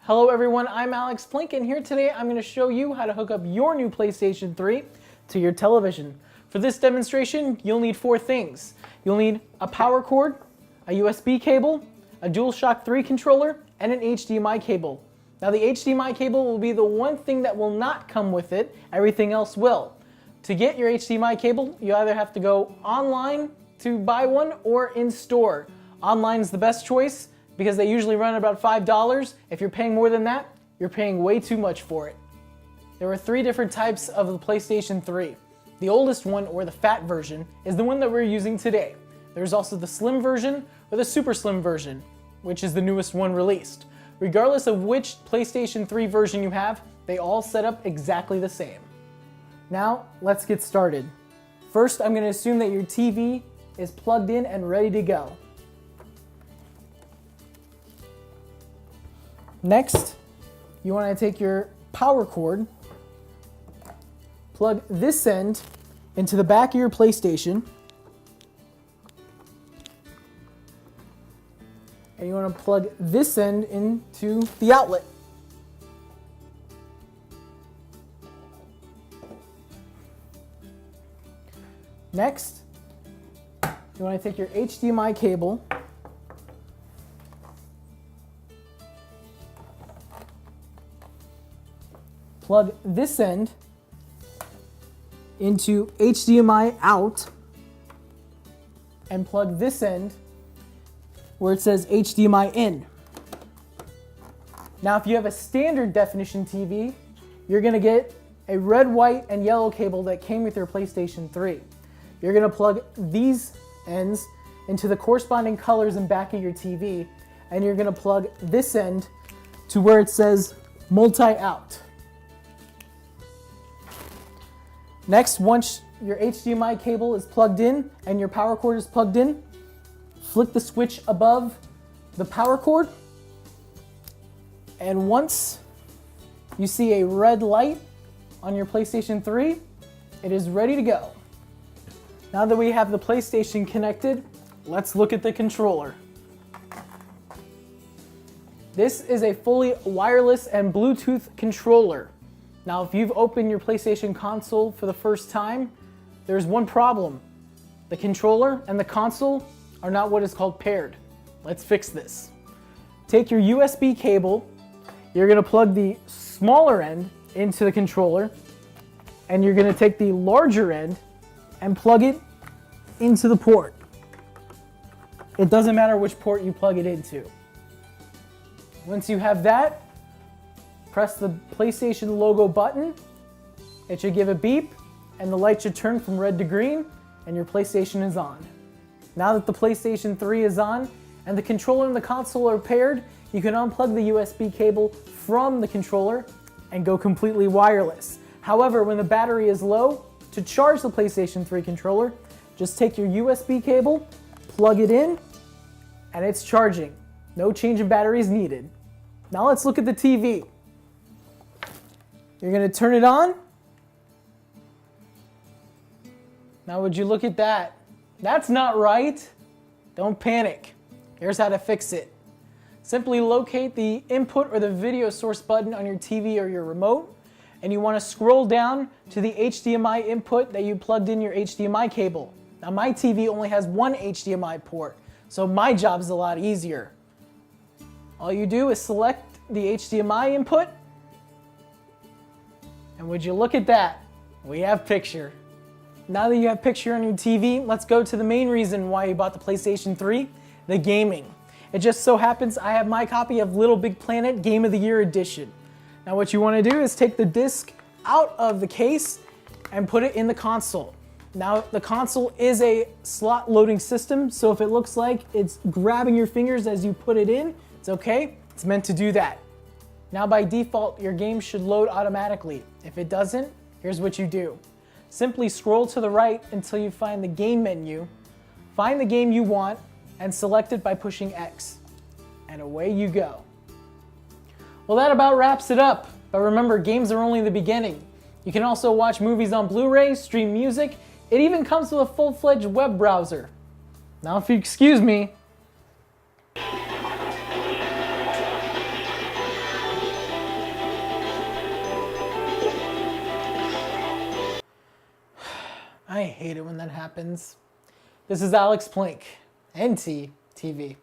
Hello everyone, I'm Alex Flink, and here today I'm going to show you how to hook up your new PlayStation 3 to your television. For this demonstration, you'll need 4 things. You'll need a power cord, a USB cable, a DualShock 3 controller, and an HDMI cable. Now the HDMI cable will be the one thing that will not come with it, everything else will. To get your HDMI cable, you either have to go online to buy one or in store. Online is the best choice, because they usually run about $5. If you're paying more than that, you're paying way too much for it. There are 3 different types of the PlayStation 3. The oldest one, or the fat version, is the one that we're using today. There's also the slim version, or the super slim version, which is the newest one released. Regardless of which PlayStation 3 version you have, they all set up exactly the same. Now, let's get started. First, I'm going to assume that your TV is plugged in and ready to go. Next, you want to take your power cord, plug this end into the back of your PlayStation, and you want to plug this end into the outlet. Next, you want to take your HDMI cable, plug this end into HDMI out, and plug this end where it says HDMI in. Now if you have a standard definition TV, you're going to get a red, white, and yellow cable that came with your PlayStation 3. You're going to plug these ends into the corresponding colors in back of your TV, and you're going to plug this end to where it says multi-out. Next, once your HDMI cable is plugged in and your power cord is plugged in, flick the switch above the power cord, and once you see a red light on your PlayStation 3, it is ready to go. Now that we have the PlayStation connected, let's look at the controller. This is a fully wireless and Bluetooth controller. Now, if you've opened your PlayStation console for the first time, there's one problem. The controller and the console are not what is called paired. Let's fix this. Take your USB cable, you're going to plug the smaller end into the controller, and you're going to take the larger end and plug it into the port. It doesn't matter which port you plug it into. Once you have that, press the PlayStation logo button. It should give a beep, and the light should turn from red to green, and your PlayStation is on. Now that the PlayStation 3 is on, and the controller and the console are paired, you can unplug the USB cable from the controller and go completely wireless. However, when the battery is low, to charge the PlayStation 3 controller, just take your USB cable, plug it in, and it's charging. No change of batteries needed. Now let's look at the TV. You're going to turn it on. Now would you look at that? That's not right. Don't panic. Here's how to fix it. Simply locate the input or the video source button on your TV or your remote, and you want to scroll down to the HDMI input that you plugged in your HDMI cable. Now my TV only has one HDMI port, so my job is a lot easier. All you do is select the HDMI input, and would you look at that? We have picture. Now that you have picture on your TV, let's go to the main reason why you bought the PlayStation 3, the gaming. It just so happens I have my copy of Little Big Planet Game of the Year Edition. Now what you want to do is take the disc out of the case and put it in the console. Now the console is a slot loading system, so if it looks like it's grabbing your fingers as you put it in, it's okay. It's meant to do that. Now by default, your game should load automatically. If it doesn't, here's what you do. Simply scroll to the right until you find the game menu, find the game you want, and select it by pushing X. And away you go. Well, that about wraps it up. But remember, games are only the beginning. You can also watch movies on Blu-ray, stream music. It even comes with a full-fledged web browser. Now, if you excuse me, I hate it when that happens. This is Alex Plink, NT TV.